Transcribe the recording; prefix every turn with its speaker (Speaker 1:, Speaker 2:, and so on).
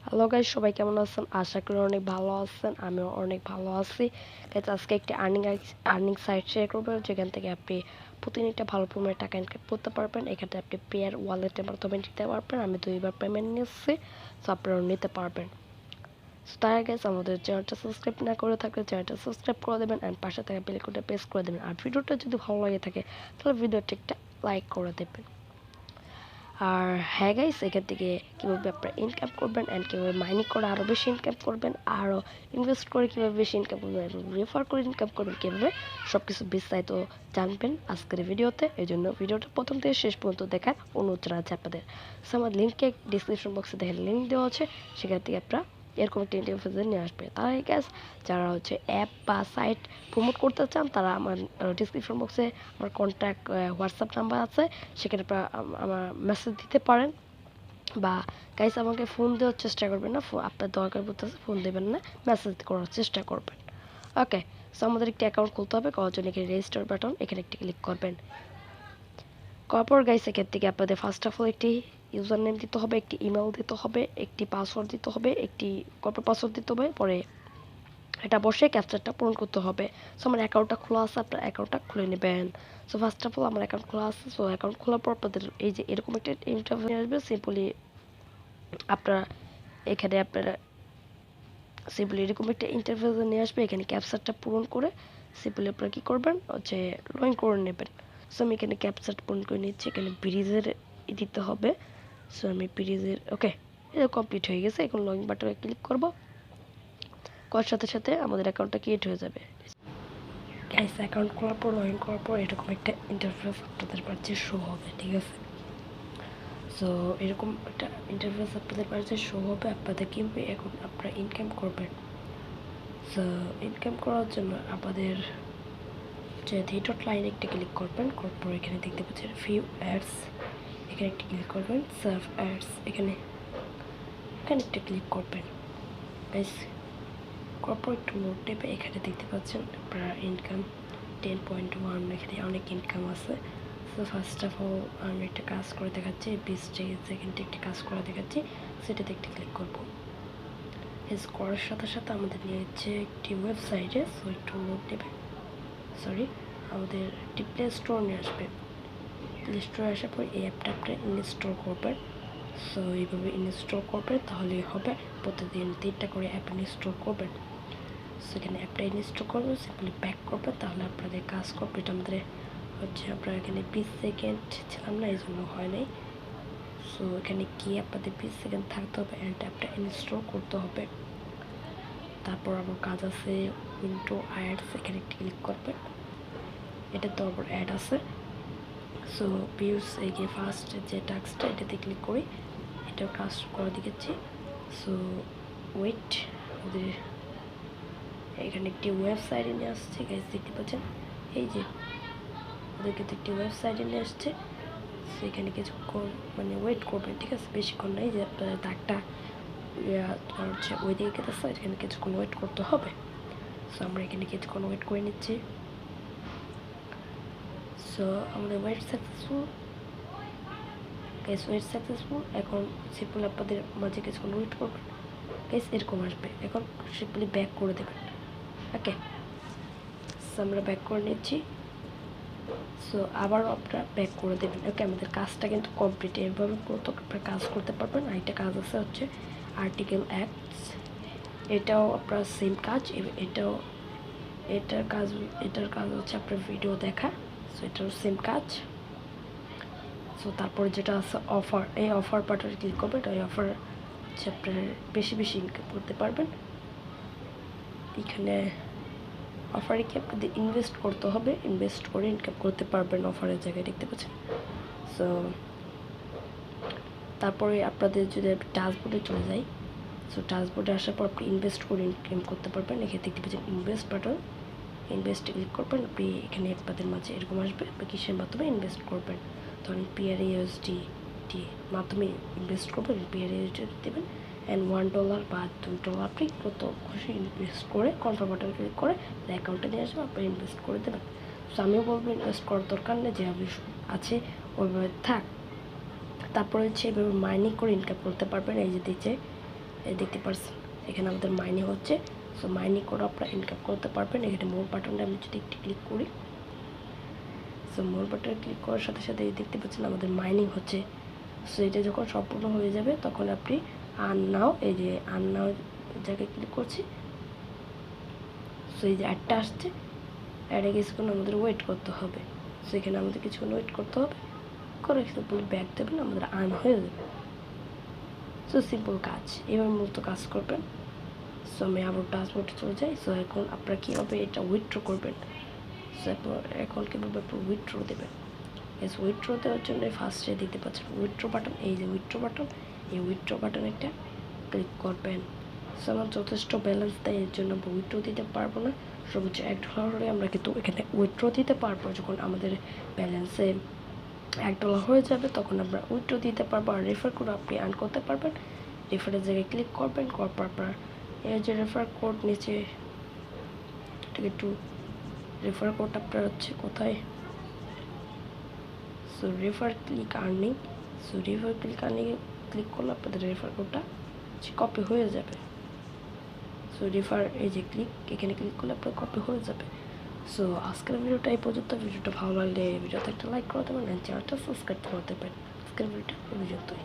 Speaker 1: Hello guys, সবাই কেমন আছেন? আশা করি অনেক ভালো আছেন। আমিও অনেক ভালো আছি। গাইস, আজকে একটি আর্নিং সাইট শেয়ার করবো, যেখান থেকে আপনি প্রতিদিন একটা ভালো পরিমাণে টাকা ইনকাম করতে পারবেন। এখানে আপনি পেয়ার ওয়ালেটের মাধ্যমে নিতে পারবেন। আমি 2বার পেমেন্ট নিচ্ছি, সো আপনারাও নিতে পারবেন। তার আগে আমাদের চ্যানেলটা সাবস্ক্রাইব না করে থাকলে চ্যানেলটা সাবস্ক্রাইব করে দেবেন অ্যান্ড পাশে থাকা বেল আইকনটা প্রেস করে দেবেন। আর ভিডিওটা যদি ভালো লাগে থাকে তাহলে ভিডিওটা একটা লাইক করে দেবেন। আর হ্যাঁ গাইস, এখান থেকে কীভাবে আপনারা ইনকাম করবেন অ্যান্ড কীভাবে মাইনিং করে আরও বেশি ইনকাম করবেন, আরও ইনভেস্ট করে কীভাবে বেশি ইনকাম করবেন এবং রেফার করে ইনকাম করবেন কীভাবে, সব কিছু বিস্তারিত জানবেন আজকের ভিডিওতে। এই জন্য ভিডিওটা প্রথম থেকে শেষ পর্যন্ত দেখার অনুরোধ জানাচ্ছি আপনাদের। সো আমার লিঙ্কে ডিসক্রিপশন বক্সে দেখেন লিঙ্ক দেওয়া আছে, সেখান থেকে আপনারা এরকম একটা ইন্টারফেসে নিয়ে আসবে। তাই গ্যাস, যারা অ্যাপ বা সাইট প্রমোট করতে চান তারা আমার ডিসক্রিপশন বক্সে আমার কন্ট্যাক্ট হোয়াটসঅ্যাপ নাম্বার আছে, সেখানে আমার মেসেজ দিতে পারেন। বা গাইস, আমাকে ফোন দেওয়ার চেষ্টা করবেন না, আপনার দরকার পড়তেছে ফোন দেবেন না, মেসেজ করার চেষ্টা করবেন। ওকে, সো আমাদের একটি অ্যাকাউন্ট খুলতে হবে। করার জন্য এখানে রেজিস্টার বাটন, এখানে একটি ক্লিক করবেন। করার পর গাইস, এখান থেকে আপনাদের ফার্স্ট অফ অল একটি ইউজার নেম দিতে হবে, একটি ইমেল দিতে হবে, একটি পাসওয়ার্ড দিতে হবে, একটি কর্পোরেট পাসওয়ার্ড দিতে হবে। পরে এটা বসে ক্যাপচারটা পূরণ করতে হবে। সো আমার অ্যাকাউন্টটা খোলা আছে, আপনার অ্যাকাউন্টটা খুলে নেবেন। সো ফার্স্ট অফ অল আমার অ্যাকাউন্ট খোলা আছে। সো অ্যাকাউন্ট খোলার পর আপনাদের এই যে এরকম একটা ইন্টারভিউ আসবে। সিম্পলি আপনারা সিম্পলি এরকম একটা ইন্টারভিউ নিয়ে আসবে। এখানে ক্যাপচারটা পূরণ করে সিম্পলি আপনারা কী করবেন লগ ইন করে নেবেন। সো আমি এখানে ক্যাপচারটা পূরণ করে নিচ্ছি। এখানে ব্রিজের দিতে হবে। সো আমি ব্রিজের ওকে, এটা কমপ্লিট হয়ে গেছে। এখন লগ ইন বাটনে ক্লিক করবো। করার সাথে সাথে আমাদের অ্যাকাউন্টটা ক্রিয়েট হয়ে যাবে। গাইস, অ্যাকাউন্ট খোলার পর লগ ইন করার পর এরকম একটা ইন্টারফেস আপনাদের কাছে শো হবে, ঠিক আছে? সো এরকম একটা ইন্টারফেস আপনাদের কাছে শো হবে। আপনাদের কীভাবে এখন আপনারা ইনকাম করবেন। সো ইনকাম করার জন্য আপনাদের যে থ্রি ডট লাইনে একটা ক্লিক করবেন। করার পর এখানে দেখতে পাচ্ছেন ভিউ অ্যাডস, এখানে একটা ক্লিক করবেন। সার্ভ অ্যাডস, এখানে একটা ক্লিক করবেন। গাইস, কর্পোরেট লোড নেবে। এখানে দেখতে পাচ্ছেন আপনারা ইনকাম 10.1, এখানে অনেক ইনকাম আছে। সো ফার্স্ট অফ অল আমি একটা কাজ করে দেখাচ্ছি, 20 সেকেন্ডে একটা কাজ করে দেখাচ্ছি, সেটাতে একটা ক্লিক করবো। এস করার সাথে সাথে আমাদের নিয়ে হচ্ছে একটি ওয়েবসাইটে। সো একটু লোড নেবে, সরি, আমাদের একটি প্লে স্টোর নিয়ে আসবে। প্লে স্টোরে আসার পর এই অ্যাপটা আপনি ইনস্টল করবেন। সো এইভাবে ইনস্টল করবেন, তাহলে হবে প্রতিদিন 3টা করে অ্যাপ ইনস্টল করবেন। সেখানে অ্যাপটা ইনস্টল করবেন, সিম্পলি ব্যাক করবেন, তাহলে আপনাদের কাজ কমপ্লিট। আমাদের আপনারা এখানে 20 সেকেন্ড ছিলাম না, এই জন্য হয় নাই। সো এখানে কি আপনাদের 20 সেকেন্ড থাকতে হবে অ্যান্ড অ্যাপটা ইনস্টল করতে হবে। তারপর আমার কাজ আছে উইন্ডো অ্যাডস, এখানে ক্লিক করবেন। এটা তো আবার অ্যাড আছে। সো ভিউস, এই যে ফার্স্ট যে টাস্কটা, এটাতে ক্লিক করি, এটাও কাজ করে দিয়েছি। সো ওয়েট, আমাদের এখানে একটি ওয়েবসাইটে নিয়ে আসছে। গাইস, দেখতে পাচ্ছেন এই যে ওদেরকে তো একটি ওয়েবসাইটে নিয়ে আসছে। সেখানে কিছুক্ষণ ওয়েট করবেন, ঠিক আছে? বেশিক্ষণ নাই, যে আপনার দাগটা ওই দিকে গেতেছে, এখানে কিছুক্ষণ ওয়েট করতে হবে। সো আমরা এখানে কিছুক্ষণ ওয়েট করে নিচ্ছি। সো আমাদের wait successful. Guys, wait successful. এখন সিম্পলি আপনাদের মাঝে কিছুক্ষণ ওয়েট করবেন। গাইস, এরকম আসবে। এখন সিম্পলি ব্যাক করে দেবেন। ওকে, সো আমরা ব্যাক করে নিচ্ছি। সো আবারও আপনারা ব্যাক করে দেবেন। ওকে, আমাদের কাজটা কিন্তু কমপ্লিট। এভাবে আপনারা কাজ করতে পারবেন। আর একটা কাজ আছে আর্টিকেল অ্যাক্টস, এটাও আপনার সেম কাজ। এটার কাজ হচ্ছে আপনার ভিডিও দেখা। সো এটাও সেম কাজ। সো তারপরে যেটা আছে অফার, এই অফার বাটনে ক্লিক করবেন। এই অফার হচ্ছে আপনার বেশি ইনকাম করতে পারবেন। এখানে অফারে কি আপনাদের ইনভেস্ট করতে হবে, ইনভেস্ট করে ইনকাম করতে পারবেন অফারের জায়গায়, দেখতে পাচ্ছেন। সো তারপরে আপনাদের যদি ড্যাশবোর্ডে চলে যাই, সো ড্যাশবোর্ডে আসার পর আপনি ইনভেস্ট করে ইনকাম করতে পারবেন। এখানে দেখতে পাচ্ছেন ইনভেস্ট বাটন, ইনভেস্টে ক্লিক করবেন। আপনি এখানে আপনাদের মাঝে এরকম আসবে, আপনি কিসের মাধ্যমে ইনভেস্ট করবেন। ধরুন PRUSD মাধ্যমে ইনভেস্ট করবেন, PRUSD দেবেন অ্যান্ড $1 বা $2 আপনি কত খুশি ইনভেস্ট করে কনফার্ম বাটন ক্লিক করে অ্যাকাউন্টে নিয়ে আসবে, আপনি ইনভেস্ট করে দেবেন। সো আমিও বলবো ইনভেস্ট করার দরকার নেই, যেভাবে আছে ওইভাবে থাক। তারপরে হচ্ছে এভাবে মাইনিং করে ইনকাম করতে পারবেন। এই যে দিচ্ছে এই দেখতে পাচ্ছেন এখানে আমাদের মাইনিং হচ্ছে। সো মাইনিং করে আপনারা ইনকাম করতে পারবেন। এখানে মোর বাটনে আমি যদি একটু ক্লিক করি, সো মোর বাটনে ক্লিক করার সাথে সাথে দেখতে পাচ্ছেন আমাদের মাইনিং হচ্ছে। সো এটা যখন সম্পূর্ণ হয়ে যাবে তখন আপনি আর্ন নাও, এই যে আর্ন নাও জায়গায় ক্লিক করছি। সো এই যে অ্যাডটা আসছে, অ্যাডে কিছুক্ষণ আমাদের ওয়েট করতে হবে। সো এখানে আমাদের কিছুক্ষণ ওয়েট করতে হবে, করে সিম্পল ব্যাক দেবেন, আমাদের আর্ন হয়ে যাবে। সো সিম্পল কাজ, এবার মূলত কাজ করবেন। সো আমি আবার ড্যাশবোর্ডে চলে যাই। সো এখন আপনারা কীভাবে এটা উইথড্র করবেন, সো এখন কীভাবে আপনার উইথড্র দেবেন। এস উইথড্র দেওয়ার জন্য ফার্স্টে দেখতে পাচ্ছেন উইথড্র বাটন, এই যে উইথড্র বাটন, এই উইথড্র বাটনে একটা ক্লিক করবেন। সো আমার যথেষ্ট ব্যালেন্স দেয়, এর জন্য আমরা উইথড্র দিতে পারবো না। সর্বোচ্চ $1 হলে আমরা কিন্তু এখানে উইথড্র দিতে পারবো। যখন আমাদের ব্যালেন্সে $1 হয়ে যাবে তখন আমরা উইথড্র দিতে পারবো। আর রেফার করে আপনি আর্ন করতে পারবেন। রেফারের জায়গায় ক্লিক করবেন, করার পর আপনার এই যে রেফার কোড নিচে একটু রেফার কোড আপনার হচ্ছে কোথায়, so refer click earning. So refer click আর্নিংয়ে ক্লিক করলে আপনাদের রেফার কোডটা কপি হয়ে যাবে। সো রেফার এই যে ক্লিক, এখানে ক্লিক করলে আপনার কপি হয়ে যাবে। সো আজকের ভিডিওটা এই পর্যন্ত। ভিডিওটা ভালো লাগলে ভিডিওতে একটা লাইক করে দেবেন, চ্যানেলটা সাবস্ক্রাইব করতে পারেন। আজকের ভিডিওটা এই পর্যন্তই।